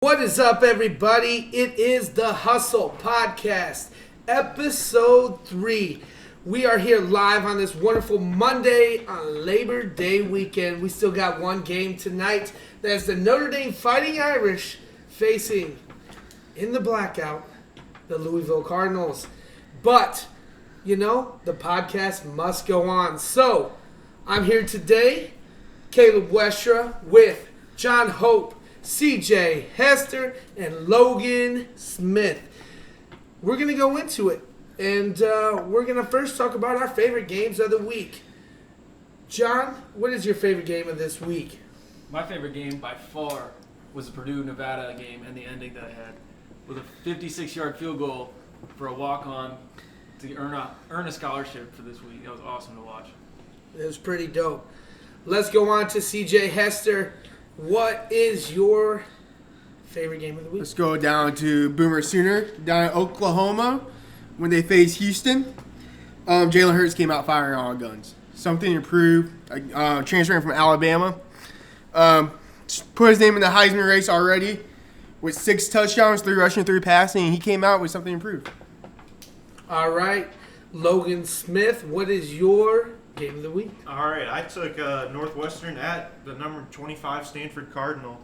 What is up, everybody? It is the Hustle Podcast, episode 3. We are here live on this wonderful Monday on Labor Day weekend. We still got one game tonight. That's the Notre Dame Fighting Irish facing, in the blackout, the Louisville Cardinals. But, the podcast must go on. So, I'm here today, Caleb Westra, with John Hope, CJ Hester, and Logan Smith. We're going to go into it, and we're going to first talk about our favorite games of the week. John, what is your favorite game of this week? My favorite game by far was the Purdue-Nevada game and the ending that I had with a 56-yard field goal for a walk-on to earn a scholarship for this week. That was awesome to watch. It was pretty dope. Let's go on to CJ Hester. What is your favorite game of the week? Let's go down to Boomer Sooner down in Oklahoma when they faced Houston. Jalen Hurts came out firing all guns. Something improved. Transferring from Alabama. Put his name in the Heisman race already with 6 touchdowns, 3 rushing, 3 passing. He came out with something improved. All right. Logan Smith, what is your game of the week? All right, I took Northwestern at the number 25 Stanford Cardinal.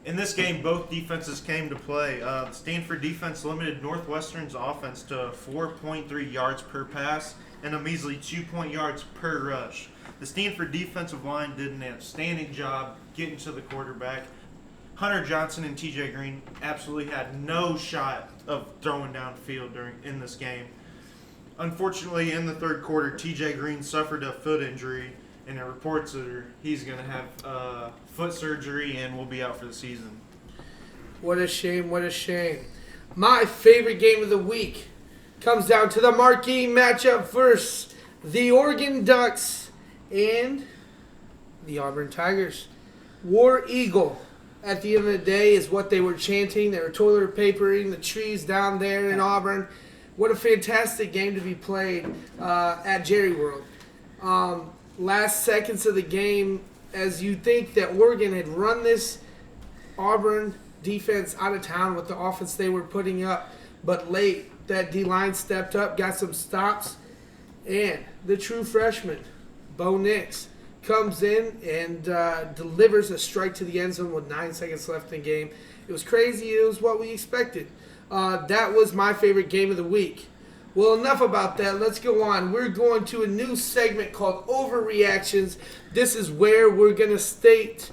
In this game, both defenses came to play. The Stanford defense limited Northwestern's offense to 4.3 yards per pass and a measly 2 yards per rush. The Stanford defensive line did an outstanding job getting to the quarterback. Hunter Johnson and TJ Green absolutely had no shot of throwing downfield in this game. Unfortunately, in the third quarter, TJ Green suffered a foot injury, and it reports that he's going to have foot surgery and will be out for the season. What a shame, what a shame. My favorite game of the week comes down to the marquee matchup versus the Oregon Ducks and the Auburn Tigers. War Eagle, at the end of the day, is what they were chanting. They were toilet papering the trees down there in Auburn. What a fantastic game to be played at Jerry World. Last seconds of the game, as you think that Oregon had run this Auburn defense out of town with the offense they were putting up, but late, that D-line stepped up, got some stops, and the true freshman, Bo Nix, comes in and delivers a strike to the end zone with 9 seconds left in the game. It was crazy. It was what we expected. That was my favorite game of the week. Well, enough about that. Let's go on. We're going to a new segment called Overreactions. This is where we're going to state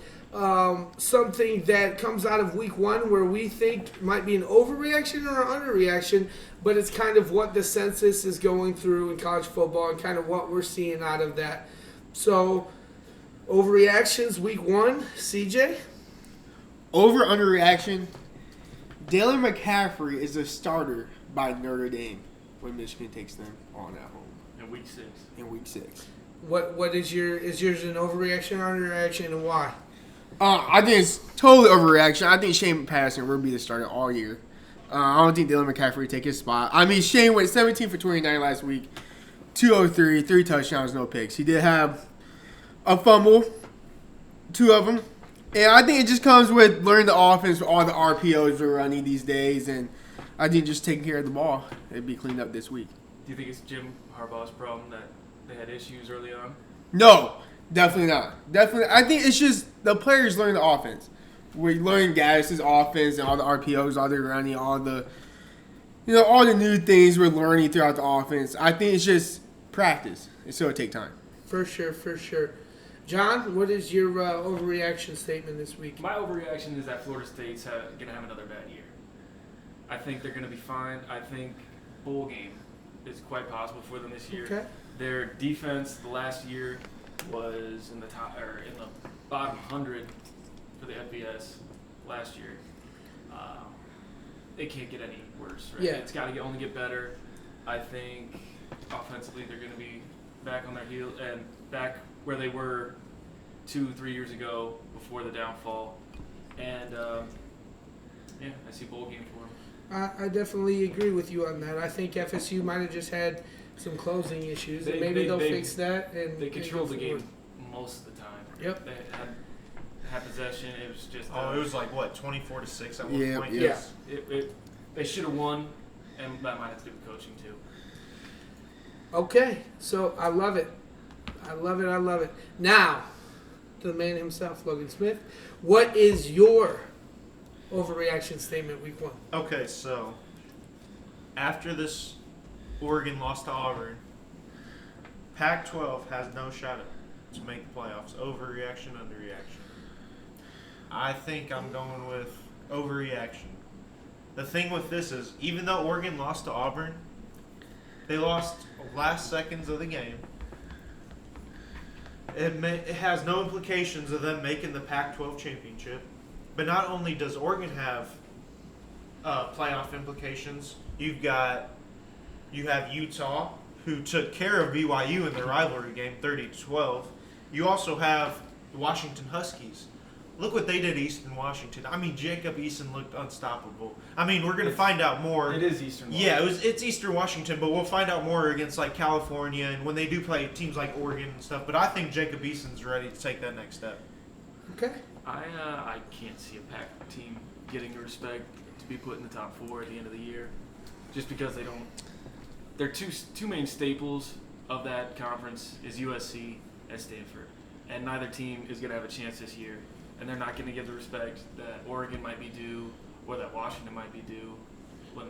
something that comes out of week 1 where we think might be an overreaction or an underreaction, but it's kind of what the census is going through in college football and kind of what we're seeing out of that. So, overreactions week 1, CJ? Underreaction. Dalen McCaffrey is a starter by Notre Dame when Michigan takes them on at home In week 6. in week 6. What is yours an overreaction or underreaction, and why? I think it's totally overreaction. I think Shane Patterson will be the starter all year. I don't think Dalen McCaffrey will take his spot. I mean, Shane went 17 for 29 last week, 203, 3 touchdowns, no picks. He did have a fumble, 2 of them. And I think it just comes with learning the offense with all the RPOs we're running these days. And I think just taking care of the ball, it'd be cleaned up this week. Do you think it's Jim Harbaugh's problem that they had issues early on? No, definitely not. Definitely. I think it's just the players learn the offense. We're learning Gaddis' offense and all the RPOs, all the running, all the new things we're learning throughout the offense. I think it's just practice. And so it'll take time. For sure. John, what is your overreaction statement this week? My overreaction is that Florida State's going to have another bad year. I think they're going to be fine. I think bowl game is quite possible for them this year. Okay. Their defense the last year was in the top or in the bottom 100 for the FBS last year. It can't get any worse, right? Yeah. It's got to only get better. I think offensively they're going to be back on their heels and back where they were 2-3 years ago before the downfall. And, I see bowl game for them. I definitely agree with you on that. I think FSU might have just had some closing issues, and maybe they'll fix that. And they controlled the game most of the time. Yep. They had possession. It was just. Oh, it was like what, 24-6 at one Yeah, point. yeah. They should have won, and that might have to do with coaching too. Okay, so I love it. I love it. Now, to the man himself, Logan Smith, what is your overreaction statement week 1? Okay, so after this Oregon lost to Auburn, Pac-12 has no shot to make the playoffs. Overreaction, underreaction. I think I'm going with overreaction. The thing with this is, even though Oregon lost to Auburn, they lost last seconds of the game. It has no implications of them making the Pac-12 championship. But not only does Oregon have playoff implications, you have Utah, who took care of BYU in their rivalry game, 30-12. You also have the Washington Huskies. Look what they did to Eastern Washington. I mean, Jacob Eason looked unstoppable. I mean, we're going to find out more. It is Eastern. Yeah, it's Eastern Washington, but we'll find out more against like California and when they do play teams like Oregon and stuff. But I think Jacob Eason's ready to take that next step. Okay. I can't see a Pac team getting the respect to be put in the top 4 at the end of the year, just because they don't. Their two main staples of that conference is USC and Stanford, and neither team is going to have a chance this year, and they're not going to give the respect that Oregon might be due or that Washington might be due. When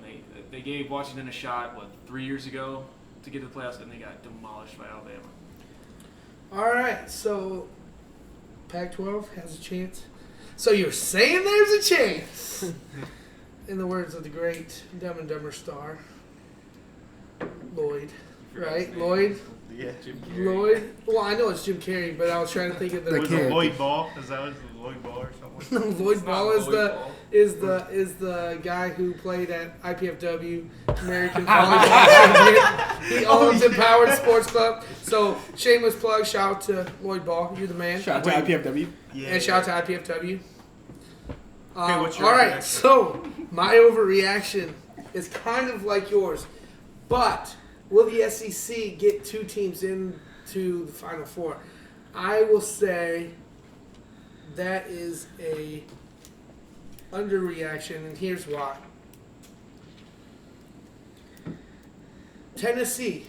they gave Washington a shot 3 years ago to get to the playoffs, and they got demolished by Alabama. All right, so Pac-12 has a chance. So you're saying there's a chance, in the words of the great Dumb and Dumber star, Lloyd, right? Lloyd? Yeah. Jim Carrey. Lloyd? Well, I know it's Jim Carrey, but I was trying to think of The Was kid. it Lloyd Ball? Is that what it's Lloyd Ball or something? Lloyd It's Ball not is Lloyd the Ball. is the guy who played at IPFW, American Volleyball Champion. He owns Empowered Sports Club. So shameless plug. Shout out to Lloyd Ball. You're the man. Shout out to IPFW. Yeah. And shout out to IPFW. what's your all right, reaction? so my overreaction is kind of like yours, but will the SEC get 2 teams into the Final Four? I will say that is a underreaction, and here's why. Tennessee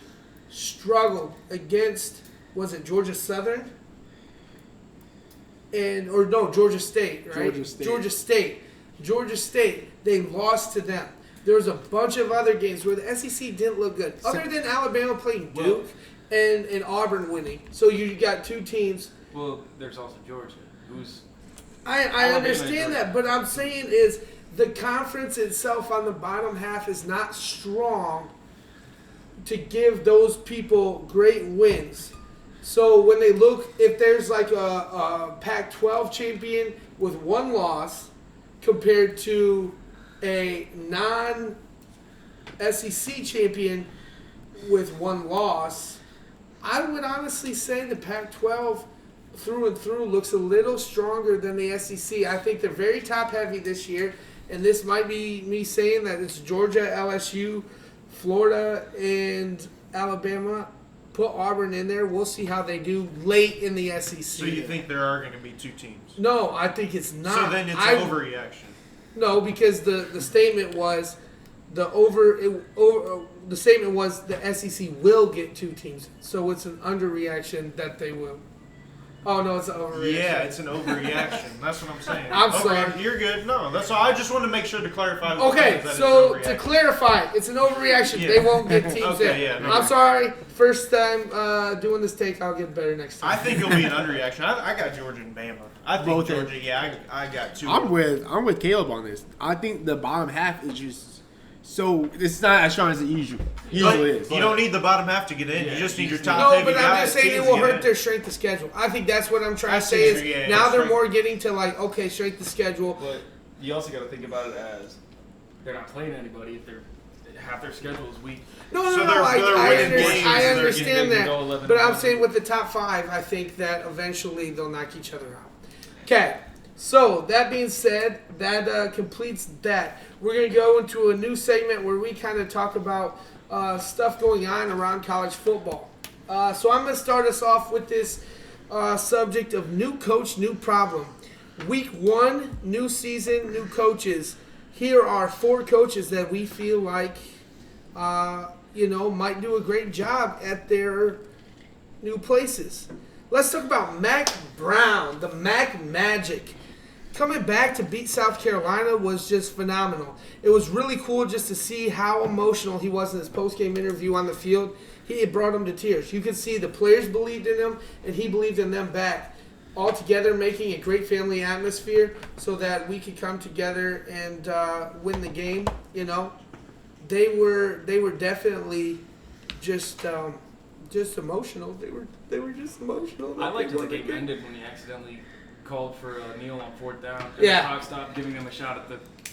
struggled against, was it Georgia Southern? Georgia State, right? Georgia State. They lost to them. There was a bunch of other games where the SEC didn't look good, other than Alabama playing Duke and Auburn winning. So you got 2 teams. Well, there's also Georgia, who's I Alabama understand and that, but I'm saying is the conference itself on the bottom half is not strong to give those people great wins. So when they look, if there's like a Pac-12 champion with 1 loss compared to a non-SEC champion with 1 loss, I would honestly say the Pac-12 through and through looks a little stronger than the SEC. I think they're very top-heavy this year, and this might be me saying that it's Georgia, LSU, Florida, and Alabama. Put Auburn in there. We'll see how they do late in the SEC. So you think there are going to be 2 teams? No, I think it's not. So then it's overreaction. No, because the statement was the statement was the SEC will get 2 teams. So it's an underreaction that they will. Oh no, it's an overreaction. Yeah, it's an overreaction. That's what I'm saying. I'm Okay, sorry. You're good. No, that's all. I just wanted to make sure to clarify. with Okay, fans that so it's to overreaction. clarify, it's an overreaction. Yeah. They won't get teams Okay, in. yeah, no. I'm sorry. First time doing this take, I'll get better next time. I think it'll be an underreaction. I got Georgia and Bama. I think Both Georgia. Yeah, I got 2. I'm with Caleb on this. I think the bottom half is just so it's not as strong as it usually is. You don't need the bottom half to get in. Yeah, you just need your you top No, heavy but I'm guys, just saying it teams will to get hurt in. their strength of schedule. I think that's what I'm trying I to see say what is you're getting now at. they're more getting to like, okay, strength of schedule. But you also got to think about it as they're not playing anybody if they're half their schedule is weak. No, So no, they're- no. they're winning games I and they're understand getting that. to go 11 But I'm and saying with the top 5, I think that eventually they'll knock each other out. Okay. So that being said, that completes that. We're going to go into a new segment where we kind of talk about stuff going on around college football. So I'm going to start us off with this subject of new coach, new problem. Week 1, new season, new coaches. Here are 4 coaches that we feel like, might do a great job at their new places. Let's talk about Mac Brown, the Mac Magic. Coming back to beat South Carolina was just phenomenal. It was really cool just to see how emotional he was in his post-game interview on the field. It brought him to tears. You could see the players believed in him, and he believed in them back. All together, making a great family atmosphere so that we could come together and win the game. They were definitely just emotional. They were just emotional. I liked how the game ended when he accidentally called for a kneel on 4th down. And the clock stopped giving him a shot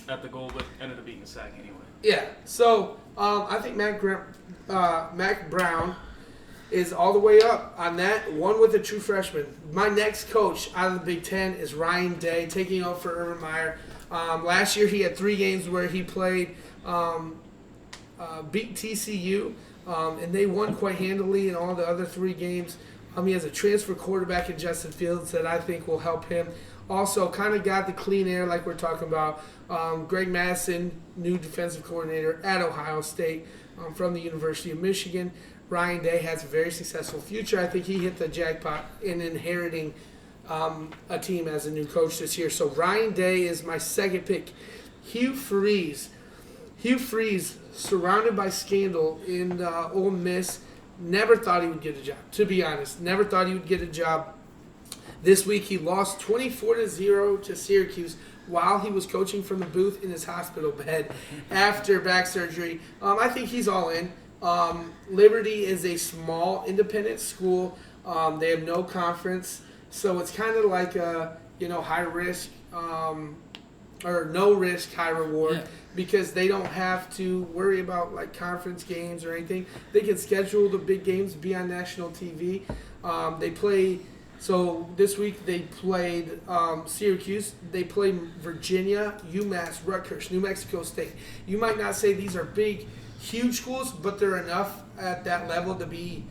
at the goal, but ended up being a sack anyway. Yeah. So I think Mac Brown is all the way up on that, one with a true freshman. My next coach out of the Big Ten is Ryan Day, taking over for Urban Meyer. Last year he had 3 games where he played, beat TCU, and they won quite handily in all the other 3 games. He has a transfer quarterback in Justin Fields that I think will help him. Also, kind of got the clean air like we're talking about. Greg Madison, new defensive coordinator at Ohio State from the University of Michigan. Ryan Day has a very successful future. I think he hit the jackpot in inheriting a team as a new coach this year. So Ryan Day is my second pick. Hugh Freeze. Hugh Freeze, surrounded by scandal in Ole Miss, never thought he would get a job, to be honest. Never thought he would get a job. This week he lost 24-0 to Syracuse while he was coaching from the booth in his hospital bed after back surgery. I think he's all in. Liberty is a small independent school. They have no conference, so it's kind of like a high risk or no risk, high reward, because they don't have to worry about like conference games or anything. They can schedule the big games, be on national TV. They play. So this week they played Syracuse. They played Virginia, UMass, Rutgers, New Mexico State. You might not say these are big, huge schools, but they're enough at that level to be,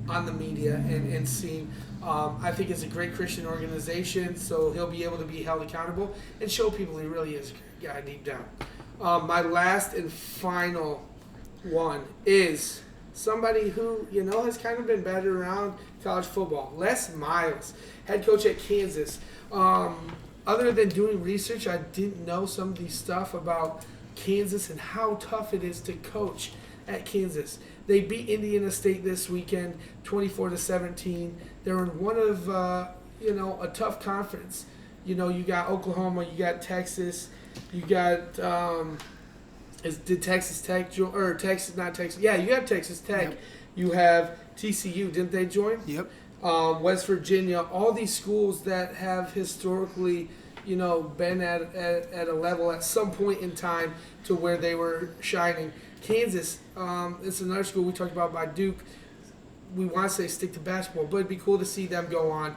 on the media and seen. I think it's a great Christian organization, so he'll be able to be held accountable and show people he really is a great guy deep down. My last and final one is somebody who, has kind of been battered around college football. Les Miles, head coach at Kansas. Other than doing research, I didn't know some of these stuff about Kansas and how tough it is to coach at Kansas. They beat Indiana State this weekend, 24-17. They're in one of, a tough conference. You got Oklahoma, you got Texas, you got, did Texas Tech join, or Texas, not Texas, yeah, you have Texas Tech. Yep. You have TCU, didn't they join? Yep. West Virginia, all these schools that have historically, been at a level at some point in time to where they were shining. Kansas, it's another school we talked about by Duke. We want to say stick to basketball, but it'd be cool to see them go on.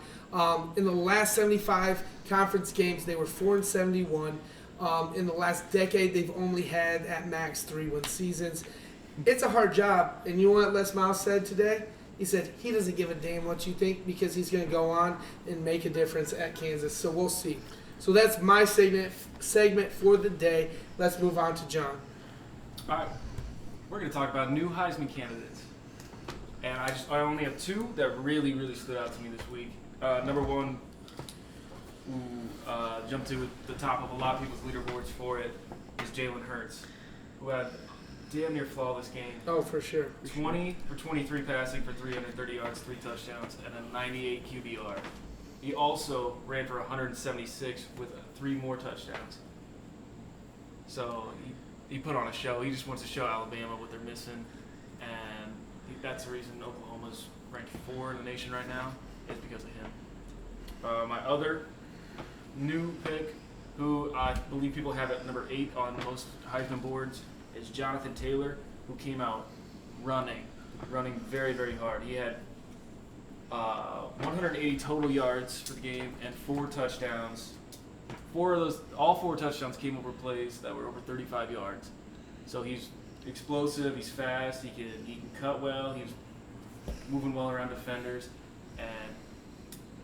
In the last 75 conference games, they were 4-71. In the last decade, they've only had at max 3-win seasons. It's a hard job, and you know what Les Miles said today? He said he doesn't give a damn what you think because he's going to go on and make a difference at Kansas. So we'll see. So that's my segment for the day. Let's move on to John. All right. We're going to talk about new Heisman candidates. And I only have 2 that really, really stood out to me this week. Number 1, who jumped to the top of a lot of people's leaderboards for it, is Jalen Hurts, who had damn near flawless game. Oh, for sure. 20 for 23 passing for 330 yards, 3 touchdowns, and a 98 QBR. He also ran for 176 with 3 more touchdowns. So he put on a show. He just wants to show Alabama what they're missing, and that's the reason Oklahoma's ranked 4 in the nation right now, is because of him. My other new pick, who I believe people have at number 8 on most Heisman boards, is Jonathan Taylor, who came out running very, very hard. He had 180 total yards for the game and 4 touchdowns. All 4 touchdowns came over plays that were over 35 yards. So he's explosive, he's fast, he can cut well, he's moving well around defenders, and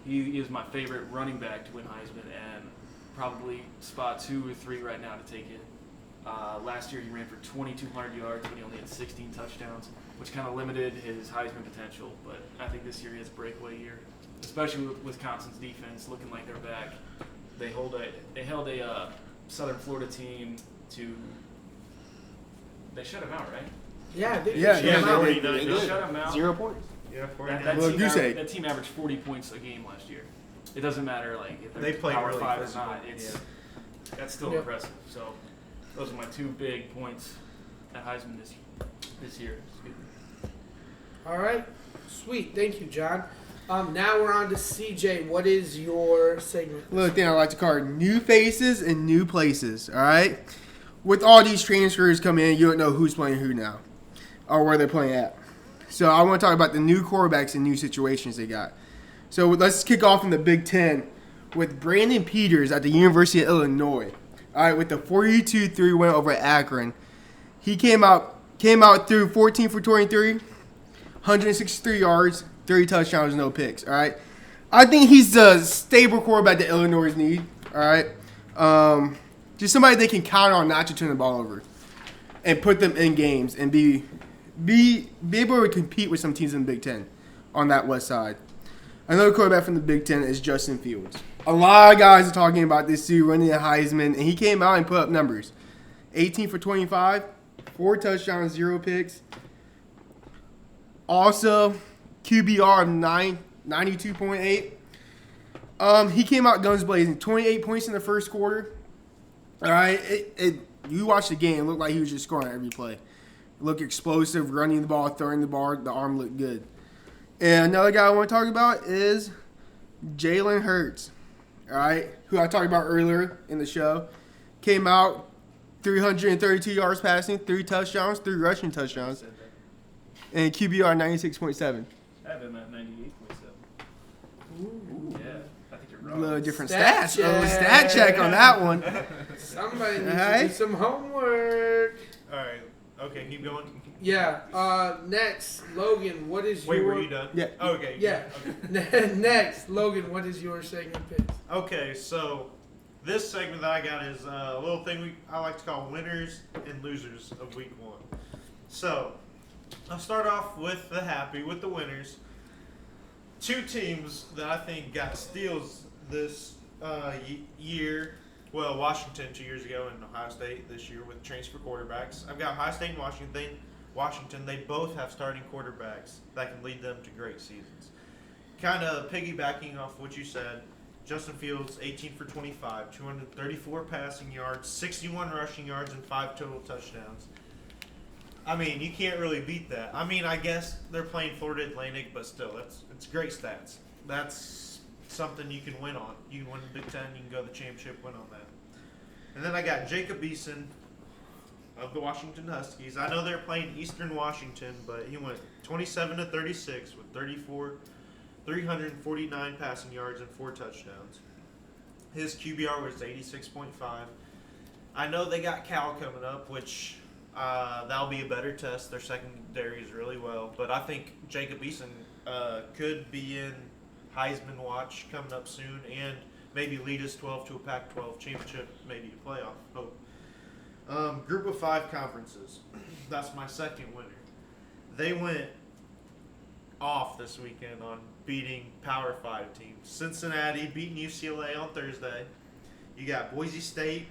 He is my favorite running back to win Heisman, and probably spot 2 or 3 right now to take it. Last year he ran for 2,200 yards, but he only had 16 touchdowns, which kind of limited his Heisman potential. But I think this year he has a breakaway year, especially with Wisconsin's defense looking like they're back. They held a Southern Florida team to. They shut him out, right? Yeah, they Yeah, shut yeah, him out. they They shut him out. 0 points. Yeah, That, 49. that, Well, team Goose egg. that team averaged 40 points a game last year. It doesn't matter like if they're They played Power really 5 or physical. not. That's still Yep. impressive. So those are my 2 big points at Heisman this year. Excuse me. All right. Sweet. Thank you, John. Now we're on to CJ. What is your segment? Little thing I like to call it new faces and new places. All right. With all these transfers coming in, you don't know who's playing who now, or where they're playing at. So I want to talk about the new quarterbacks and new situations they got. So let's kick off in the Big Ten with Brandon Peters at the University of Illinois. All right, with the 42-3 win over Akron, he came out through 14 for 23, 163 yards, 30 touchdowns, no picks. All right, I think he's the stable quarterback that Illinois need. All right, just somebody they can count on not to turn the ball over, and put them in games and be able to compete with some teams in the Big Ten on that west side. Another quarterback from the Big Ten is Justin Fields. A lot of guys are talking about this dude running the Heisman, and he came out and put up numbers. 18 for 25, 4 touchdowns, 0 picks. Also, QBR of 92.8. He came out guns blazing, 28 points in the first quarter. All right, you watch the game, it looked like he was just scoring every play. Looked explosive, running the ball, throwing the ball, the arm looked good. And another guy I want to talk about is Jalen Hurts, all right, who I talked about earlier in the show. Came out 332 yards passing, 3 touchdowns, 3 rushing touchdowns, and QBR 96.7. I have him at 98.7. Ooh. Yeah, I think you're A wrong. little different Stat stats. A little stat check on that one. Somebody needs to Alright. do some homework. All right. Okay, keep going. Yeah. Next, Logan. What is Wait, your? were you done? Yeah. Okay. Yeah. Okay. Next, Logan. What is your segment pick? Okay, so this segment that I got is a little thing I like to call winners and losers of week 1. So I'll start off with the winners. 2 teams that I think got steals this year. Well, Washington 2 years ago and Ohio State this year with transfer quarterbacks. I've got Ohio State and Washington. They both have starting quarterbacks that can lead them to great seasons. Kind of piggybacking off what you said, Justin Fields, 18 for 25, 234 passing yards, 61 rushing yards, and 5 total touchdowns. I mean, you can't really beat that. I mean, I guess they're playing Florida Atlantic, but still, it's great stats. That's something you can win on. You can win the Big Ten, you can go to the championship, win on that. And then I got Jacob Eason of the Washington Huskies. I know they're playing Eastern Washington, but he went 27 to 36 with 349 passing yards and 4 touchdowns. His QBR was 86.5. I know they got Cal coming up, which that'll be a better test. Their secondary is really well, but I think Jacob Eason could be in Heisman watch coming up soon and maybe lead us 12 to a Pac-12 championship, maybe a playoff. Hope. Group of 5 conferences. That's my second winner. They went off this weekend on beating Power 5 teams. Cincinnati beating UCLA on Thursday. You got Boise State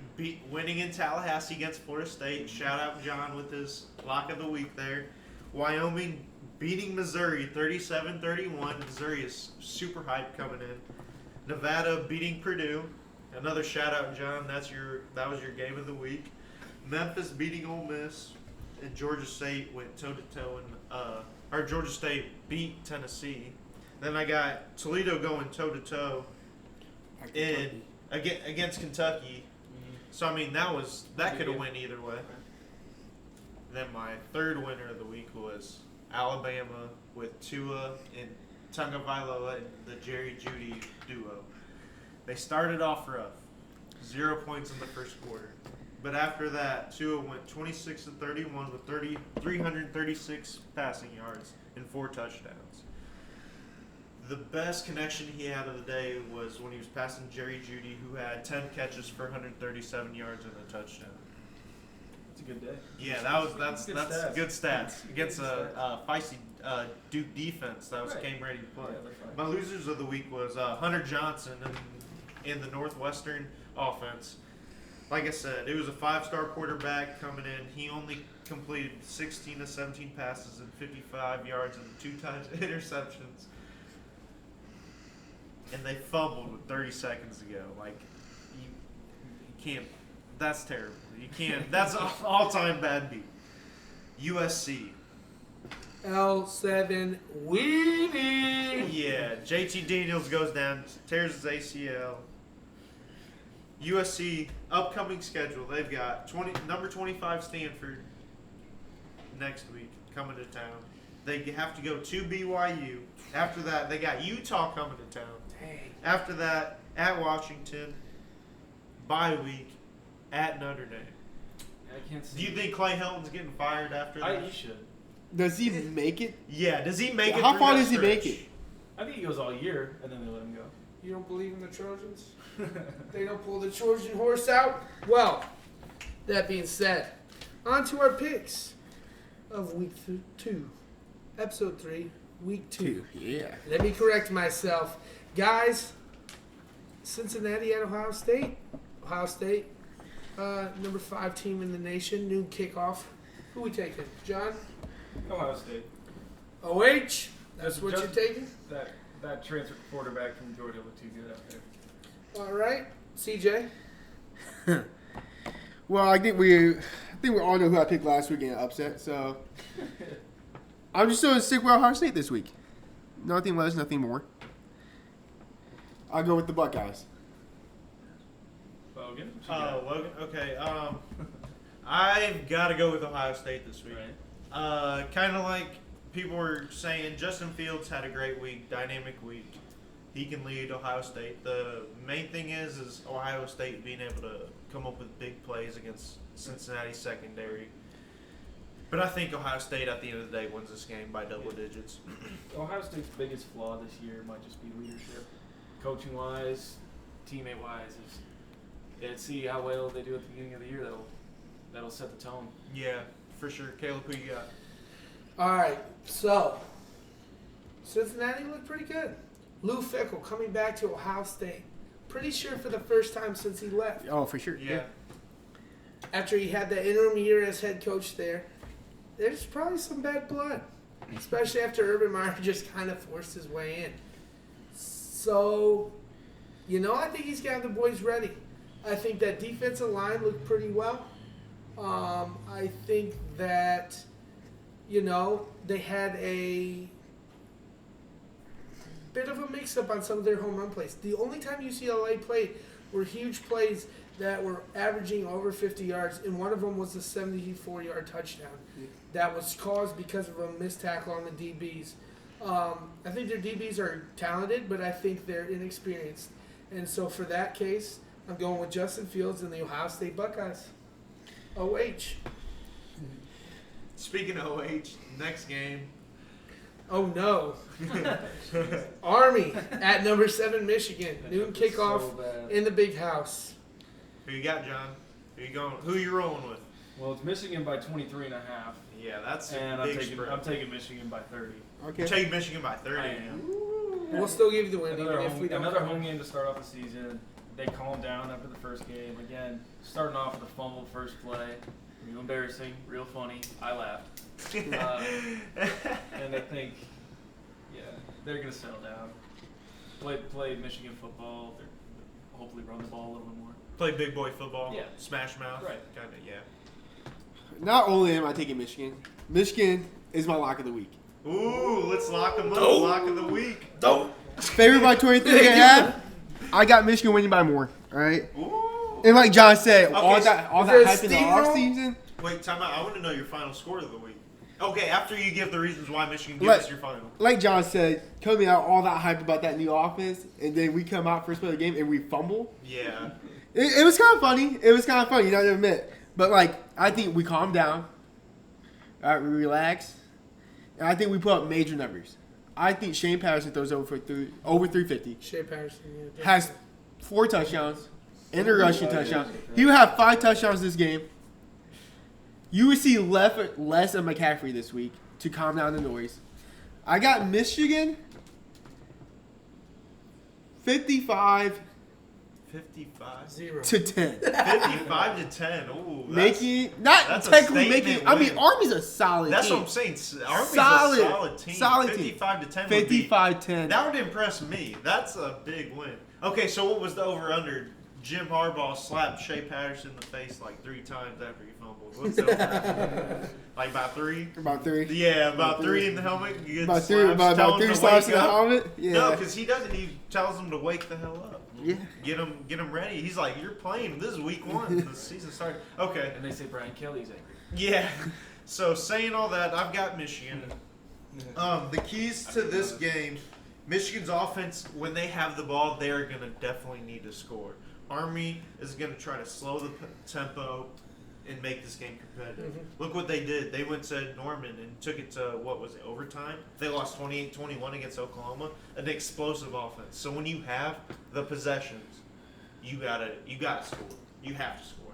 winning in Tallahassee against Florida State. Shout out John with his lock of the week there. Wyoming beating Missouri 37-31. Missouri is super hyped coming in. Nevada beating Purdue. Another shout out John. That was your game of the week. Memphis beating Ole Miss. And Georgia State went toe to toe and Georgia State beat Tennessee. Then I got Toledo going toe to toe against Kentucky. So I mean that could have went either way. Then my third winner of the week was Alabama with Tua and Tagovailoa and the Jerry Jeudy duo. They started off rough, 0 points in the first quarter, but after that, Tua went 26 to 31 with 336 passing yards and 4 touchdowns. The best connection he had of the day was when he was passing Jerry Jeudy, who had 10 catches for 137 yards and a touchdown. It's a good day. Yeah, that's Good that's stats. good stats against Good a feisty Duke defense that was Right. came ready to play. Yeah, they're fine. My losers of the week was Hunter Johnson in the Northwestern offense. Like I said, it was a 5-star quarterback coming in. He only completed 16 to 17 passes and 55 yards and 2 interceptions. And they fumbled with 30 seconds to go. Like, you can't. That's terrible. You can't. That's an all-time bad beat. USC. L7 Weenie. Yeah, JT Daniels goes down, tears his ACL. USC upcoming schedule. They've got number 25 Stanford next week coming to town. They have to go to BYU. After that, they got Utah coming to town. Dang. After that, at Washington, bye week, at Notre Dame. I can't see. Do you think Clay Helton's getting fired after that? He should. Does he make it? Yeah. Does he make it? How through far that does he make stretch? it? I think he goes all year, and then they let him go. You don't believe in the Trojans? They don't pull the Trojan horse out? Well, that being said, on to our picks of week 2. Episode 3, week 2. Yeah. Let me correct myself. Guys, Cincinnati at Ohio State. Ohio State, number 5 team in the nation. Noon kickoff. Who we taking? John? Ohio State. OH? That's what Just- you're taking? That transfer quarterback from Georgia looked too good out there. All right. CJ? Well, I think we all know who I picked last week in an upset. So I'm just going to stick with Ohio State this week. Nothing less, nothing more. I'll go with the Buckeyes. Logan? What you got? Logan. Okay. I've got to go with Ohio State this week. Right. Kind of like people were saying, Justin Fields had a great week, dynamic week. He can lead Ohio State. The main thing is Ohio State being able to come up with big plays against Cincinnati secondary. But I think Ohio State, at the end of the day, wins this game by double digits. Ohio State's biggest flaw this year might just be leadership. Coaching wise, Teammate wise, and see how well they do at the beginning of the year. That'll set the tone. Yeah, for sure. Caleb, who you got? All right, so Cincinnati looked pretty good. Lou Fickell coming back to Ohio State. Pretty sure for the first time since he left. Oh, for sure. Yeah. After he had the interim year as head coach there, there's probably some bad blood, especially after Urban Meyer just kind of forced his way in. So, I think he's got the boys ready. I think that defensive line looked pretty well. I think that, they had a bit of a mix-up on some of their home run plays. The only time UCLA played were huge plays that were averaging over 50 yards, and one of them was a 74-yard touchdown that was caused because of a missed tackle on the DBs. I think their DBs are talented, but I think they're inexperienced. And so for that case, I'm going with Justin Fields and the Ohio State Buckeyes. OH. Speaking of OH, next game. Oh, no. Army at number 7 Michigan. Noon kickoff So bad. in the big house. Who you got, John? Who you going? Who you rolling with? Well, it's Michigan by 23.5, Yeah, that's a and big I'm spread. taking Michigan by 30. Okay. Take Michigan by 30. I am. We'll still give you the win, even Another if we don't. home game to start off the season. They calmed down after the first game. Again, starting off with a fumble first play. Real embarrassing, real funny. I laughed. And I think, they're going to settle down. Play Michigan football. They're hopefully run the ball a little bit more. Play big boy football. Yeah. Smash mouth. Right. Kind of, yeah. Not only am I taking Michigan, Michigan is my lock of the week. Ooh, let's lock them up. Lock of the week. Favored by 23 and a half. I got Michigan winning by more. All right. Ooh. And like John said, all Okay, that is there a hype in the steamroll? offseason. Wait, time out. I want to know your final score of the week. Okay, after you give the reasons why Michigan, give Let- us your final. Like John said, coming out all that hype about that new offense, and then we come out first play of the game and we fumble. Yeah. It was kind of funny. It was kind of funny, you know what I admit. But like, I think we calm down. All right, we relax, and I think we put up major numbers. I think Shane Patterson throws over 350. Shea Patterson, yeah. Has 4 touchdowns and a rushing touchdown. He will have 5 touchdowns this game. You will see less of McCaffrey this week to calm down the noise. I got Michigan 55 55. 0. to 10. 55 to 10. Ooh, Making not that's a technically statement making. I mean, win. Army's a solid. That's team. what I'm saying. Army's Solid. a solid team. Solid team. 55 to 10 would be, 55-10. that would impress me. That's a big win. Okay, so what was the over-under? Jim Harbaugh slapped Shea Patterson in the face like 3 times after he fumbled. What's the over? Like about 3? About 3. Yeah, about 3 in the helmet. You get About 3. slaps, About tell him 3 to slaps in wake the up. helmet. Yeah. No, because he doesn't. He tells them to wake the hell up. Yeah. Get him ready. He's like, you're playing. This is week 1. The season started. Okay. And they say Brian Kelly's angry. Yeah. So saying all that, I've got Michigan. The keys to this game, Michigan's offense, when they have the ball, they're going to definitely need to score. Army is going to try to slow the tempo and make this game competitive. Look what they did. They went to Norman and took it to, what was it, overtime? They lost 28-21 against Oklahoma. An explosive offense. So when you have the possessions, you gotta score. You have to score.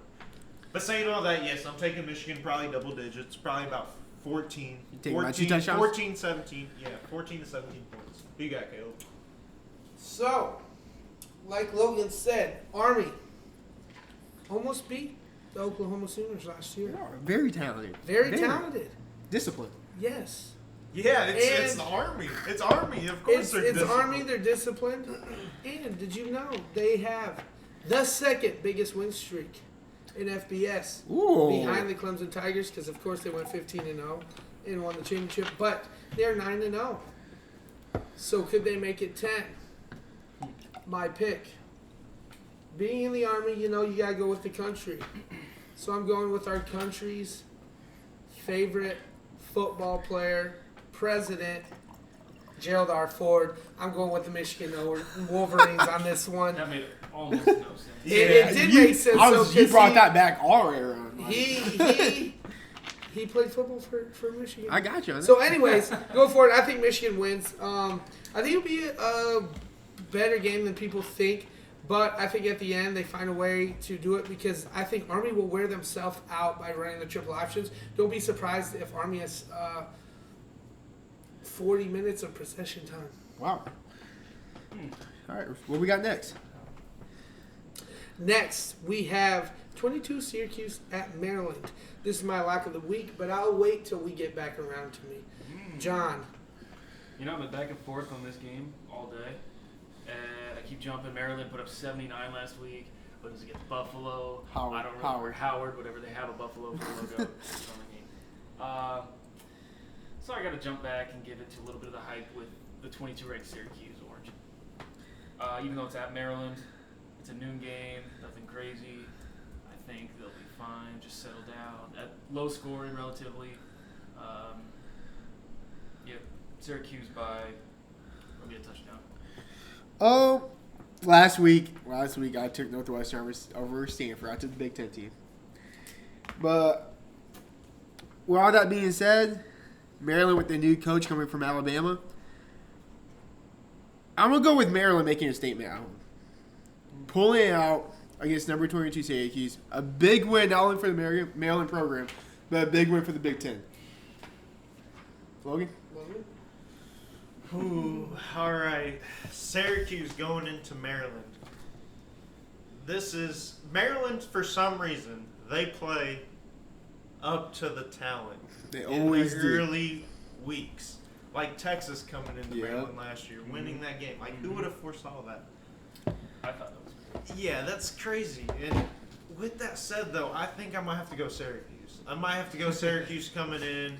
But saying all that, yes, I'm taking Michigan probably double digits, probably about 14. You taking about 2 touchdowns? 14, 17. Yeah, 14 to 17 points. Who you got, Caleb? So, like Logan said, Army almost beat the Oklahoma Sooners last year. Very talented. Very talented. Disciplined. Yes. Yeah, it's And- the Army. It's Army, of course. It's they're Army, disciplined. they're disciplined. And did you know they have the second biggest win streak in FBS Ooh. behind the Clemson Tigers, because of course they went 15-0 and won the championship, but they're 9-0. So could they make it 10? My pick. Being in the Army, you know you gotta go with the country. So I'm going with our country's favorite football player, president, Gerald R. Ford. I'm going with the Michigan Wolverines on this one. That made almost no sense. It did make sense. You brought that back all the way around. He played football for Michigan. I got you. On that. So, anyways, go for it. I think Michigan wins. I think it'll be a better game than people think, but I think at the end they find a way to do it because I think Army will wear themselves out by running the triple options. Don't be surprised if Army has 40 minutes of possession time. Wow. All right, what we got next? Next, we have 22 Syracuse at Maryland. This is my lock of the week, but I'll wait till we get back around to me. John. You know, I've been back and forth on this game all day. And I keep jumping. Maryland put up 79 last week. But it was against Buffalo. Howard. I don't remember. Howard, whatever. They have a Buffalo for the logo. It's on the game. So I got to jump back and give it to a little bit of the hype with the 22-ranked Syracuse Orange. Even though it's at Maryland, it's a noon game, nothing crazy. I think they'll be fine. Just settle down. At low scoring, relatively. Syracuse by maybe a touchdown. Oh, last week I took Northwestern over Stanford. I took the Big Ten team. But with all that being said, Maryland with the new coach coming from Alabama, I'm going to go with Maryland making a statement at home. Pulling it out against number 22 Syracuse. A big win not only for the Maryland program, but a big win for the Big Ten. Logan? Ooh, all right. Syracuse going into Maryland. This is Maryland for some reason. They play up to the talent. They in always the do. early weeks. Like Texas coming into Yeah. Maryland last year, winning that game. Like, who would have foresaw that? I thought that was crazy. Yeah, that's crazy. And with that said, though, I think I might have to go Syracuse. I might have to go Syracuse coming in.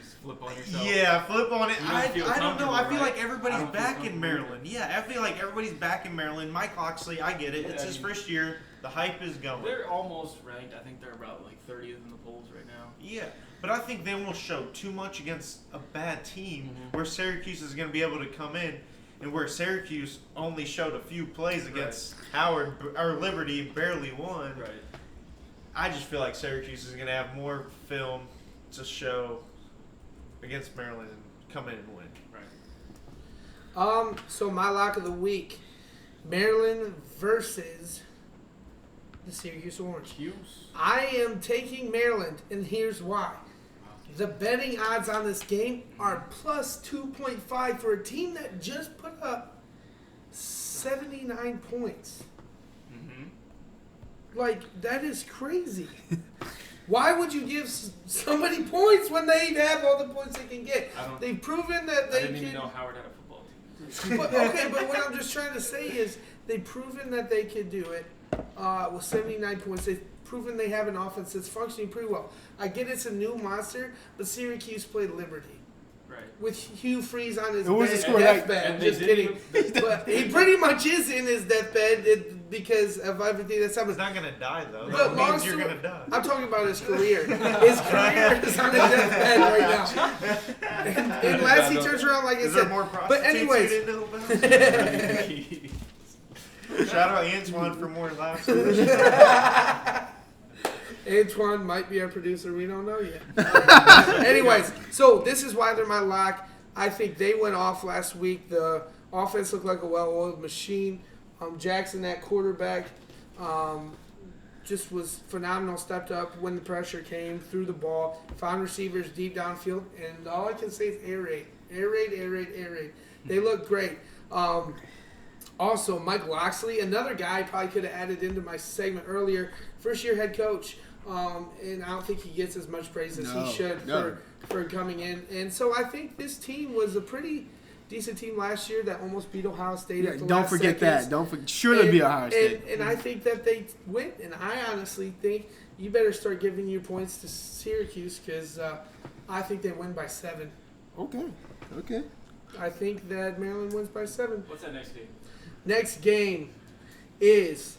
Just flip on yourself. Yeah, flip on it. You don't I feel don't know. I comfortable, feel right? like I everybody's don't feel back in comfortable. Maryland. Yeah, I feel like everybody's back in Maryland. Mike Loxley, I get it. It's his first year. The hype is going. They're almost ranked. I think they're about like 30th in the polls right now. Yeah, but I think they will show too much against a bad team Mhm. where Syracuse is going to be able to come in, and where Syracuse only showed a few plays against Howard or Liberty, barely won. Right. I just feel like Syracuse is going to have more film to show against Maryland and come in and win. Right. So my lock of the week, Maryland versus the Syracuse Orange. I am taking Maryland, and here's why. The betting odds on this game are plus 2.5 for a team that just put up 79 points. Like, that is crazy. Why would you give somebody points when they have all the points they can get? They've proven that they I didn't can. even know Howard had a football team. But what I'm just trying to say is they've proven that they can do it with 79 points. They've proven they have an offense that's functioning pretty well. I get it's a new monster, but Syracuse played Liberty. Right. With Hugh Freeze on his What was the bed, score like? deathbed. And they Just didn't kidding. But he pretty much is in his deathbed because of everything that's happened. He's not gonna die though. But That long means you're story- gonna die. I'm talking about his career. His career is on his deathbed right now. And unless he turns around, like I Is there said. more But prostitutes anyways, you didn't know about? Shout out Antoine for more laughs. Antoine might be our producer. We don't know yet. Anyways, so this is why they're my lock. I think they went off last week. The offense looked like a well-oiled machine. Jackson, that quarterback, just was phenomenal. Stepped up when the pressure came, threw the ball, found receivers deep downfield, and all I can say is air raid, air raid, air raid, air raid. They look great. Also, Mike Loxley, another guy I probably could have added into my segment earlier, first-year head coach, and I don't think he gets as much praise as he should for coming in. And so I think this team was a pretty decent team last year that almost beat Ohio State. Yeah, at the don't last forget seconds. that. Don't forget. Surely be Ohio State. And I think that they win. And I honestly think you better start giving your points to Syracuse because I think they win by 7. Okay. I think that Maryland wins by 7. What's that next game? Next game is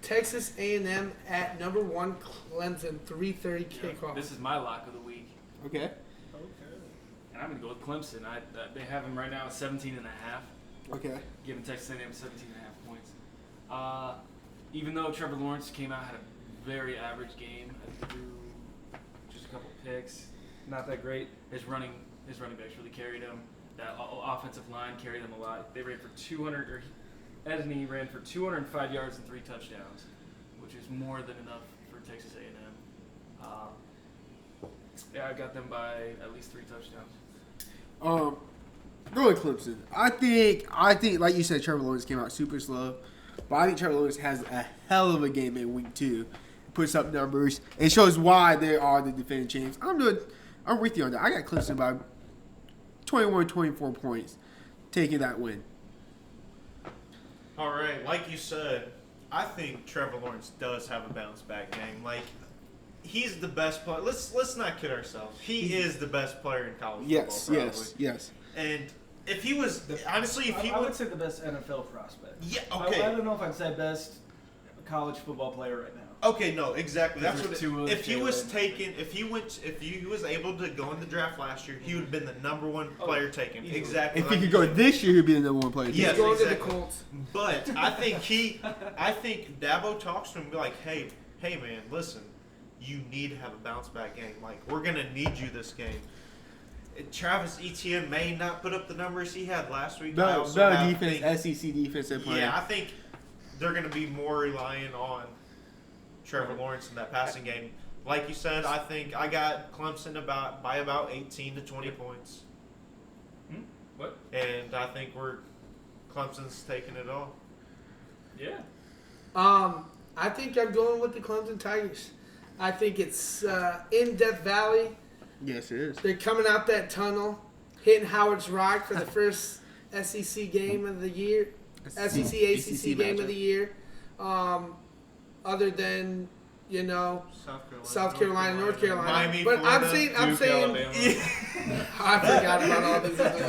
Texas A&M at number 1 Clemson, 3:30 kickoff. This is my lock of the week. Okay. And I'm going to go with Clemson. They have them right now at 17.5. Okay. Giving Texas A&M 17.5 points. Even though Trevor Lawrence came out, had a very average game. I threw just a couple picks. Not that great. His running backs really carried him. That offensive line carried them a lot. They ran for 200, or Edney ran for 205 yards and 3 touchdowns, which is more than enough for Texas A&M. Yeah, I got them by at least 3 touchdowns. Go with Clemson. I think, like you said, Trevor Lawrence came out super slow, but I think Trevor Lawrence has a hell of a game in week 2. Puts up numbers and shows why they are the defending champs. I'm with you on that. I got Clemson by 21-24 points, taking that win. All right, like you said, I think Trevor Lawrence does have a bounce back game. Like, he's the best player. Let's not kid ourselves. He is the best player in college football. Yes. And if he was honestly, if he I would would say the best NFL prospect. yeah, I okay, don't know if I'd say best college football player right now. okay, no, exactly. That's There's what. Tua, If he was Jalen. taken, if he was able to go in the draft last year, he would have been the number 1 player taken. easily. Exactly. If like he could you go said. this year, he'd be the number 1 player. Yes. He's going exactly. to the Colts. But I think Dabo talks to him and be like, hey man, listen, you need to have a bounce back game. Like, we're gonna need you this game. Travis Etienne may not put up the numbers he had last week. I also Better have defense, SEC defense they're playing. Yeah, I think they're gonna be more reliant on Trevor Lawrence in that passing game. Like you said, I think I got Clemson by about 18 to 20 points. What? And I think Clemson's taking it all. Yeah. I think I'm going with the Clemson Tigers. I think it's in Death Valley. Yes, it is. They're coming out that tunnel, hitting Howard's Rock for the first SEC game of the year, SEC ACC game of the year. Other than South Carolina, North Carolina. Miami, but Florida, I'm Duke, saying, Alabama. I forgot about all these other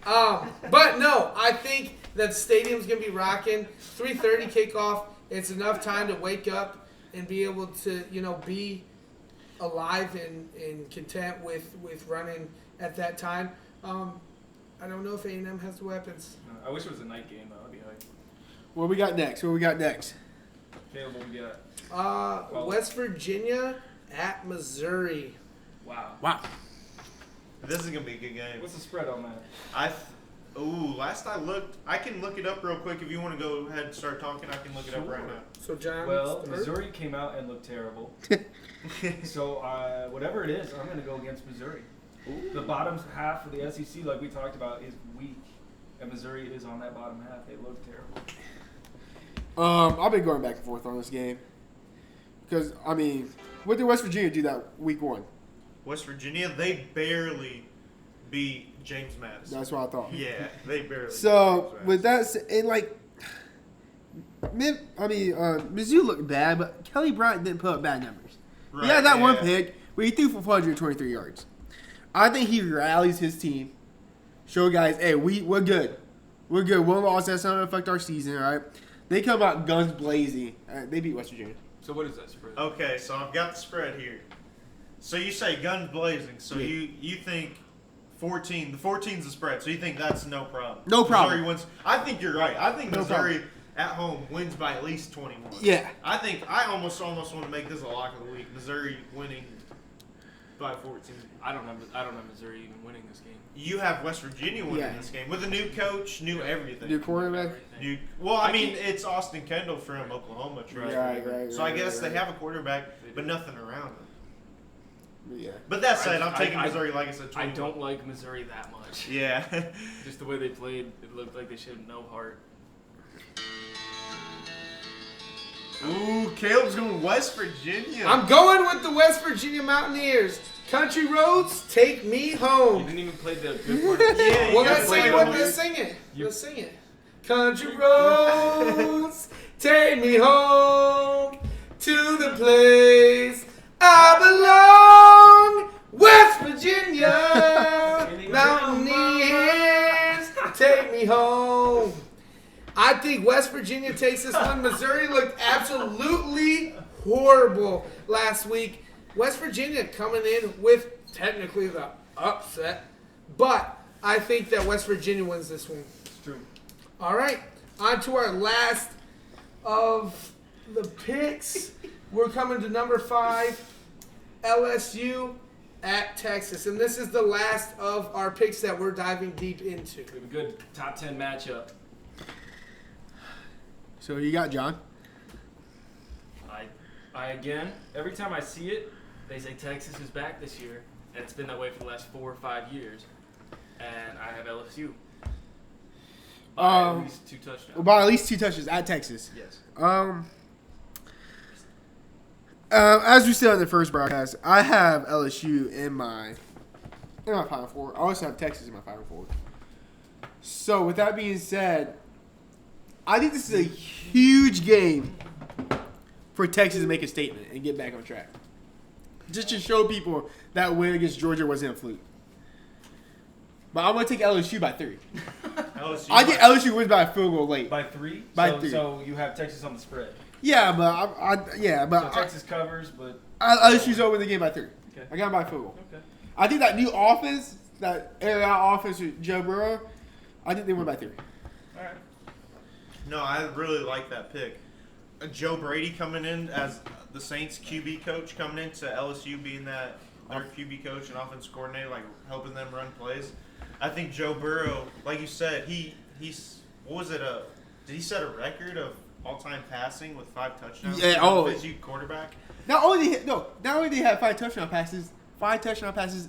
ones. But no, I think that the stadium's gonna be rocking. 3:30 kickoff. It's enough time to wake up and be able to, be alive and content with running at that time. I don't know if A&M has the weapons. I wish it was a night game, though. That'd be hype. What we got next? Caleb, what we got? West Virginia at Missouri. Wow. Wow. This is gonna be a good game. What's the spread on that? Ooh, last I looked, I can look it up real quick if you want to go ahead and start talking. I can look it up right now. So John. Well, start. Missouri came out and looked terrible. So whatever it is, I'm going to go against Missouri. The bottom half of the SEC, like we talked about, is weak, and Missouri is on that bottom half. They look terrible. I've been going back and forth on this game because what did West Virginia do that week 1? West Virginia, they barely beat James Madison. That's what I thought. Yeah, they barely. So beat James with that, Mizzou looked bad, but Kelly Bryant didn't put up bad numbers. Right, He had that one yeah. pick where he threw for 423 yards. I think he rallies his team, show guys, hey, we're good. We're good. One loss, that's not going to affect our season, all right? They come out guns blazing. They beat West Virginia. So what is that spread? Okay, so I've got the spread here. So you say guns blazing. So Yeah. you think 14? The 14's the spread. So you think that's no problem? No problem. Missouri wins. I think you're right. I think No Missouri at home wins by at least 21. Yeah. I almost want to make this a lock of the week. Missouri winning by 14. I don't have Missouri even winning this game. You have West Virginia winning Yeah. this game with a new coach, new everything. New quarterback. New, well, I mean, it's Austin Kendall from Oklahoma, true. Right. So I guess they right. have a quarterback, They but do. nothing around him. Yeah. But that said, I'm taking I- Missouri, like I said. I 21. don't like Missouri that much. Yeah. Just the way they played, it looked like they showed no heart. Ooh, Caleb's going West Virginia. I'm going with the West Virginia Mountaineers. Country roads, take me You home. didn't even play the good part. Of the Yeah, Well, you let's gotta sing it. play the Let's sing it. You- Let's sing it. Country roads, take me home to the place I belong. West Virginia, Mountaineers, take me home. I think West Virginia takes this one. Missouri looked absolutely horrible last week. West Virginia coming in with technically the upset, but I think that West Virginia wins this one. It's true. All right, on to our last of the picks. We're coming to number 5, LSU at Texas. And this is the last of our picks that we're diving deep into. We have a good top 10 matchup. So you got John. I again, every time I see it, they say Texas is back this year, and it's been that way for the last 4 or 5 years. And I have LSU. By at least 2 touchdowns. About at least 2 touches at Texas. Yes. As we said on the first broadcast, I have LSU in my Final Four. I also have Texas in my Final Four. So with that being said, I think this is a huge game for Texas to make a statement and get back on track. Just to show people that win against Georgia wasn't a fluke. But I'm going to take LSU by 3. LSU. I think LSU wins by a field goal late. By 3? By so, 3. So you have Texas on the spread. Yeah, but So Texas covers, but LSU's over the game by 3. Okay. I got him by a field goal. Okay. I think that new offense, that air out offense with Joe Burrow, I think they win by 3. all right. No, I really like that pick. Joe Brady coming in as the Saints QB coach, coming into LSU being that their QB coach and offensive coordinator, like helping them run plays. I think Joe Burrow, like you said, he's what was it? Did he set a record of all-time passing with 5 touchdowns? Yeah, oh. As you quarterback. Not only they had 5 touchdown passes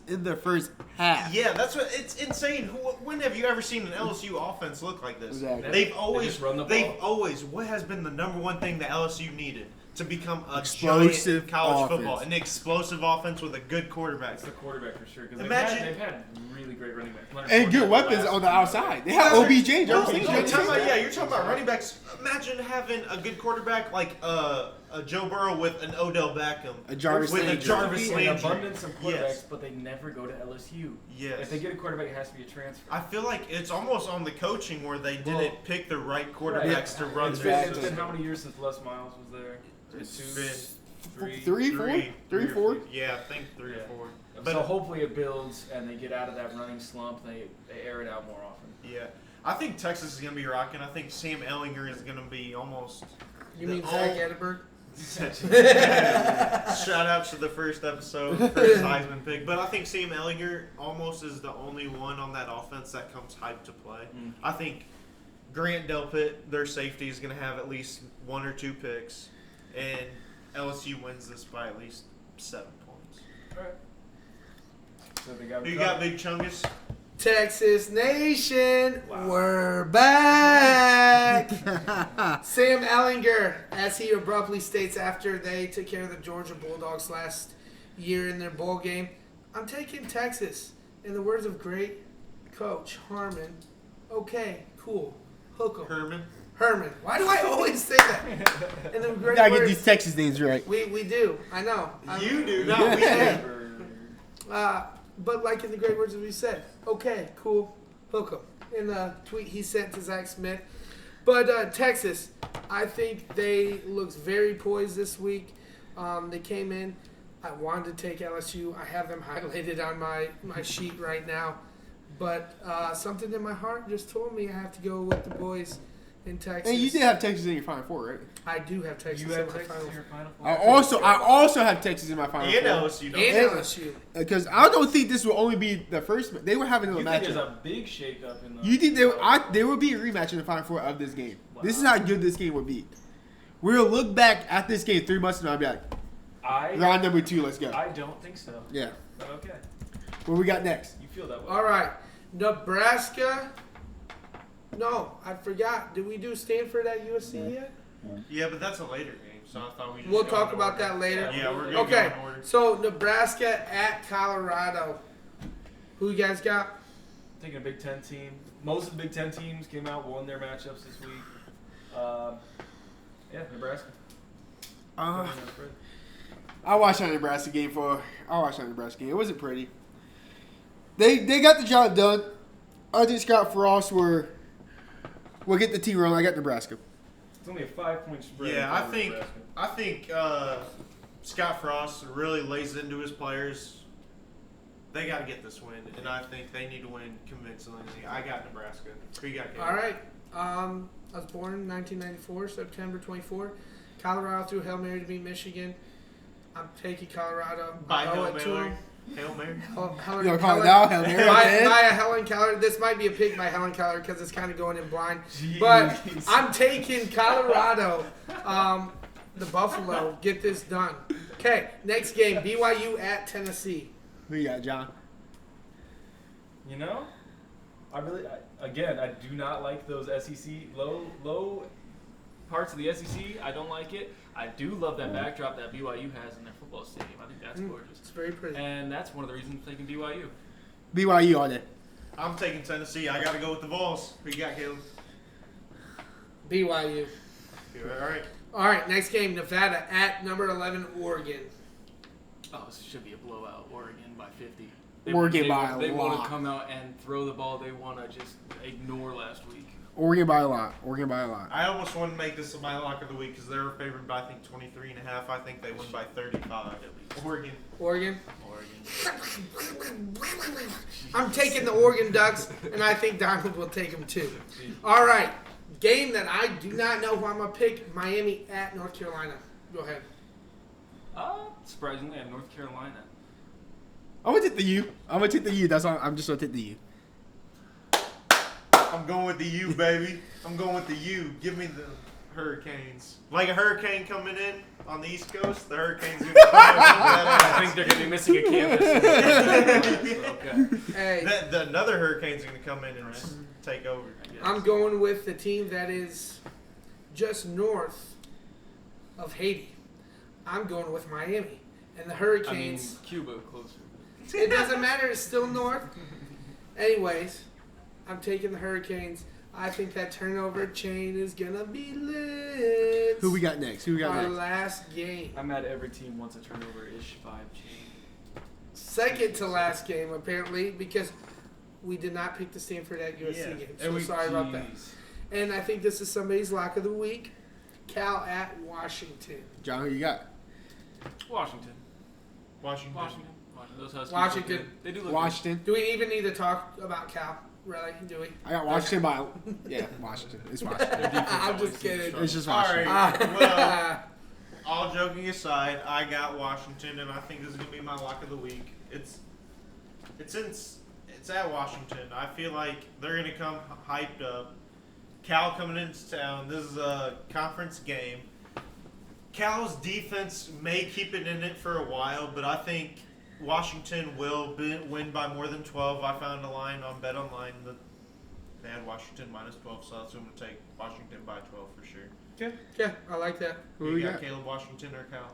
in the first half. Yeah, that's what it's insane. When have you ever seen an LSU offense look like this? Exactly. They've always just run the ball. what has been the number one thing that LSU needed to become a Explosive giant in college football, offense. an explosive offense with a good quarterback. That's the quarterback for sure. Because Imagine- they've had really great running backs. Leonard And good Fournette weapons last on the year. outside. They have OBJ. No, Jarvis Landry. you're talking about running backs. Imagine having a good quarterback like a Joe Burrow with an Odell Beckham, A Jarvis with Landry. a Jarvis There'll be an Landry. abundance of quarterbacks, Yes. but they never go to LSU. Yes. If they get a quarterback, it has to be a transfer. I feel like it's almost on the coaching where they didn't Well, pick the right quarterbacks to run It's their been, it's system. been how many years since Les Miles was there? It's 2, been 3, 4? 4? Yeah, I think 3 or Yeah. 4. So But hopefully it builds and they get out of that running slump. They air it out more often. yeah, I think Texas is going to be rocking. I think Sam Ellinger is going to be almost You The mean all- Zach Edinburgh? Shout out to the first episode, first Heisman pick. But I think Sam Ehlinger almost is the only one on that offense that comes hyped to play. I think Grant Delpit, their safety, is going to have at least 1 or 2 picks, and LSU wins this by at least 7 points. All right. So they got Who you got, Big Chungus? Texas Nation, we're back. Sam Ehlinger, as he abruptly states after they took care of the Georgia Bulldogs last year in their bowl game, I'm taking Texas. In the words of great coach Harmon, okay, cool, hook 'em. Herman. Why do I always say that? In the great Gotta get words, these Texas names right. we do. I know. You do, not we do. But like in the great words of he said, okay, cool, hook 'em. In the tweet he sent to Zach Smith. But Texas, I think they looked very poised this week. They came in. I wanted to take LSU. I have them highlighted on my sheet right now. But something in my heart just told me I have to go with the boys in Texas. And you did have Texas in your Final Four, right? I do have Texas You in have my Texas final. in your final four? I also have Texas in my Final And Four. LSU. don't And you? LSU. Because I don't think this will only be the first. They were having a You think there's matchup. a big shakeup in the? You think there would be a rematch in the Final Four of this game? Wow. This is how good this game would be. We'll look back at this game 3 months from now and be like, round number 2, let's go. I don't think so. Yeah. But okay. What we got next? You feel that way. All right, Nebraska. No, I forgot. Did we do Stanford at USC yet? Yeah, but that's a later game, so I thought we just We'll go talk in about order. that later. Yeah, we're gonna Okay, go in order. so Nebraska at Colorado. Who you guys got? Taking a Big Ten team. Most of the Big Ten teams came out, won their matchups this week. Yeah, Nebraska. I watched that Nebraska game It wasn't pretty. They got the job done. I think Scott Frost will get the team rolling. I got Nebraska. It's only a 5-point spread. Yeah, in I favor of think Nebraska. Scott Frost really lays into his players. They got to get this win, and I think they need to win convincingly. I got Nebraska. Who you got, Caleb? All right. I was born in 1994, September 24. Colorado threw Hail Mary to beat Michigan. I'm taking Colorado. By I owe Hail it to Mary. them. Hail Mary. You want to call it now? Hail Mary? By a Helen Keller. This might be a pick by Helen Keller because it's kind of going in blind. But Jeez. I'm taking Colorado. The Buffalo. Get this done. Okay, next game. BYU at Tennessee. Who you got, John? You know, I do not like those SEC low parts of the SEC. I don't like it. I do love that backdrop that BYU has in their football stadium. I think that's gorgeous. It's very pretty. And that's one of the reasons I'm taking BYU. BYU all day. I'm taking Tennessee. I got to go with the Vols. Who you got, Caleb? BYU. All right. All right, next game. Nevada at number 11 Oregon. Oh, this should be a blowout. Oregon by 50. Oregon by a They want lot. to come out and throw the ball. They want to just ignore last week. Oregon by a lot. I almost want to make this my lock of the week because they were favored by, I think, 23.5. I think they win by 35 at least. Oregon. Oregon. Oregon. I'm taking the Oregon Ducks, and I think Donald will take them too. All right, game that I do not know who I'm going to pick, Miami at North Carolina. Go ahead. Surprisingly, at North Carolina. I'm gonna take the U. That's all. I'm just gonna take the U. I'm going with the U, baby. I'm going with the U. Give me the Hurricanes. Like a hurricane coming in on the East Coast, the Hurricanes going to come in. I think they're going to be missing a campus. Okay. Hey, Another hurricane's going to come in and take over. I'm going with the team that is just north of Haiti. I'm going with Miami. And the I mean, Hurricanes, Cuba closer. it doesn't matter, it's still north. Anyways, I'm taking the Hurricanes. I think that turnover chain is going to be lit. Who we got next? Our last game. I'm at every team wants a turnover-ish vibe change. Second to last game, apparently, because we did not pick the Stanford at USC game. So sorry about that. And I think this is somebody's lock of the week. Cal at Washington. John, who you got? Washington. Washington. Those Huskies Washington. look good. They do look Washington. Do we even need to talk about Cal? Really? Do we? I got Washington by. Yeah, Washington. It's Washington. I'm just kidding. It's just All Washington. right. Well, all joking aside, I got Washington, and I think this is gonna be my lock of the week. It's at Washington. I feel like they're gonna come hyped up. Cal coming into town. This is a conference game. Cal's defense may keep it in it for a while, but I think Washington will win by more than 12. I found a line on Bet Online that they had Washington minus 12, so that's who I'm going to take Washington by 12 for sure. Yeah, I like that. Who You we got got? Caleb Washington or Cal?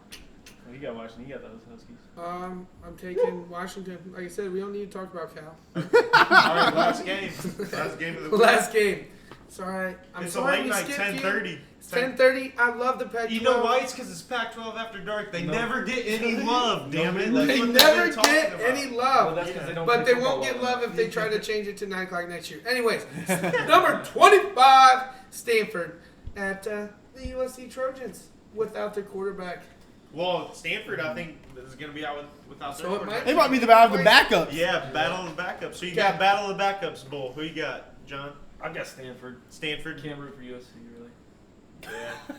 Well, you got Washington. You got those Huskies. I'm taking Washington. Like I said, we don't need to talk about Cal. All right, last game. Last game of the week. Last game. It's all right. I'm It's a sorry late we night, skipped 10:30. you. It's 10:30. I love the Pac-12. You know why? It's because it's Pac-12 after dark. They No. never get any love, damn it. They That's They what never they've been talking get about. any Well, love. that's because they don't. But play they football won't get well love enough. if they try to change it to 9 o'clock next year. Anyways, number 25, Stanford at the USC Trojans without their quarterback. Well, Stanford, I think, is going to be out without So their it quarterback. They might be the battle of the backups. Yeah, battle of the backups. So you Yeah. got battle of the backups, Bull. Who you got, John? I got Stanford. Stanford. Can't root for USC really.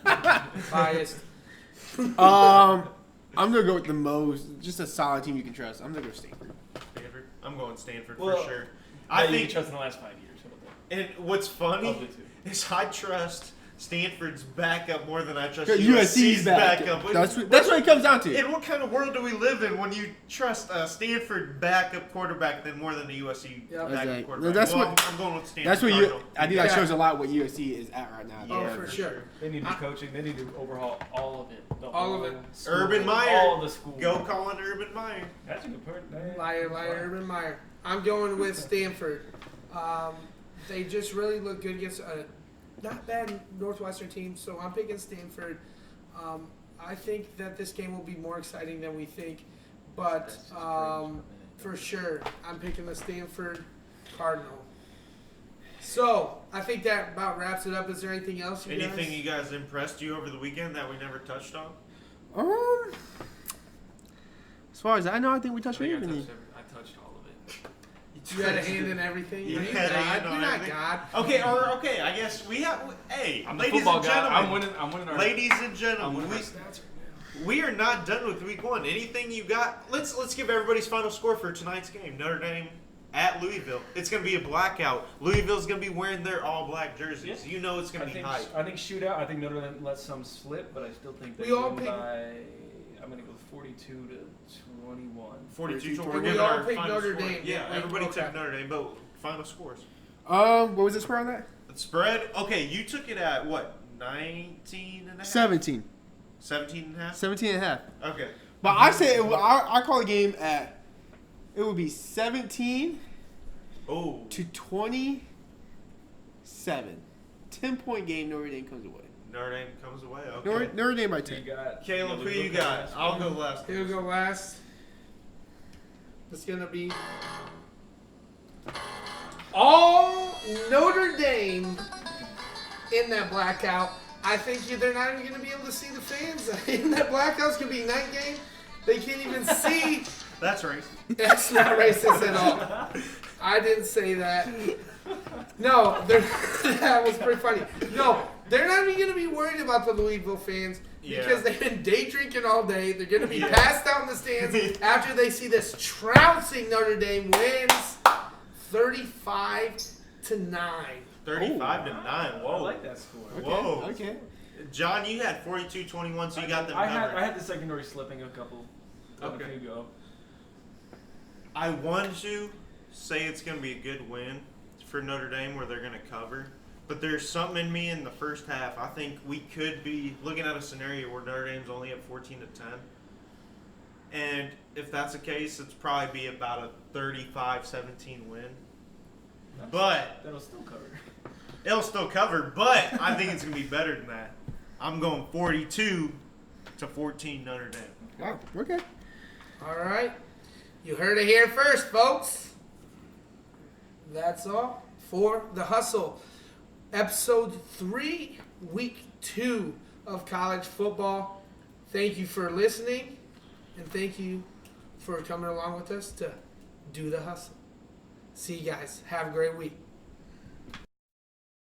Yeah. Biased. I'm gonna go with the most, just a solid team you can trust. I'm gonna go Stanford. Stanford. I'm going Stanford Well, for sure. I I think you think, trust in the last 5 years. How about and what's that? funny Of the two. is I trust Stanford's backup more than I trust USC's USC's backup. backup. That's what it comes down to. In what kind of world do we live in when you trust a Stanford backup quarterback than more than a USC Yep. backup Exactly. quarterback? That's Well, what- I'm going with Stanford. That's what you. Cardinal. I think that Yeah. shows a lot what USC is at right now. Oh, Yeah, for for sure. sure. They need new coaching. They need to overhaul all of it. The All of whole it. school, Urban Meyer. All the school. Go Colin Urban Meyer. That's a good part. Man. Liar, Urban Meyer. I'm going with Stanford. They just really look good against a not bad Northwestern team, so I'm picking Stanford. I think that this game will be more exciting than we think, but for sure, I'm picking the Stanford Cardinal. So I think that about wraps it up. Is there anything else? You Anything guys? you guys impressed you over the weekend that we never touched on? As far as I know, I think we I touched think everything. I touched all of it. You had a hand in everything. You Are you had a God? hand on You're not everything. God. Okay, I guess we have. Hey, I'm the ladies football and guy. gentlemen. I'm winning our. Ladies and I'm gentlemen, winning our we, stats right now. we are not done with week one. Anything you got? Let's give everybody's final score for tonight's game. Notre Dame at Louisville. It's going to be a blackout. Louisville's going to be wearing their all black jerseys. Yeah. You know it's going to be hype. I think shootout. I think Notre Dame lets some slip, but I still think they We all win pick- by. I'm gonna go 42 to 21. 42 And we're we giving all our picked final Notre score. Dame, Yeah, didn't we? everybody Okay. took Notre Dame, but final scores. What was the score on that? Spread. Okay, you took it at what? 19 and a half? 17. 17 and a half? 17 and a half. Okay. But I say I call the game at. It would be 17 Oh. to 27. 10-point game. Notre Dame comes away. Notre Dame comes away. Okay. Notre Dame by You 10. got Caleb, who you got? I'll go last. He'll go last. It's gonna be all Notre Dame in that blackout. I think they're not even gonna be able to see the fans in that blackout. It's gonna be night game. They can't even see. That's racist. That's not racist at all. I didn't say that. No, that was pretty funny. No, they're not even gonna be worried about the Louisville fans because Yeah. they've been day drinking all day. They're gonna be Yeah. passed out in the stands after they see this trouncing Notre Dame wins 35-9. 35 to 9. I Whoa. like that score. Whoa. Okay. John, you had 42-21, so you got them I covered. had the secondary slipping a couple. Okay. A few go. I want to say it's going to be a good win for Notre Dame where they're going to cover. But there's something in me in the first half. I think we could be looking at a scenario where Notre Dame's only at 14-10. And if that's the case, it's probably be about a 35-17 win. But That'll still cover. it'll still cover, but I think it's going to be better than that. I'm going 42-14 Notre Dame. Wow. Okay. All right, you heard it here first, folks. That's all for The Hustle. Episode 3, week 2 of college football. Thank you for listening, and thank you for coming along with us to do the hustle. See you guys. Have a great week.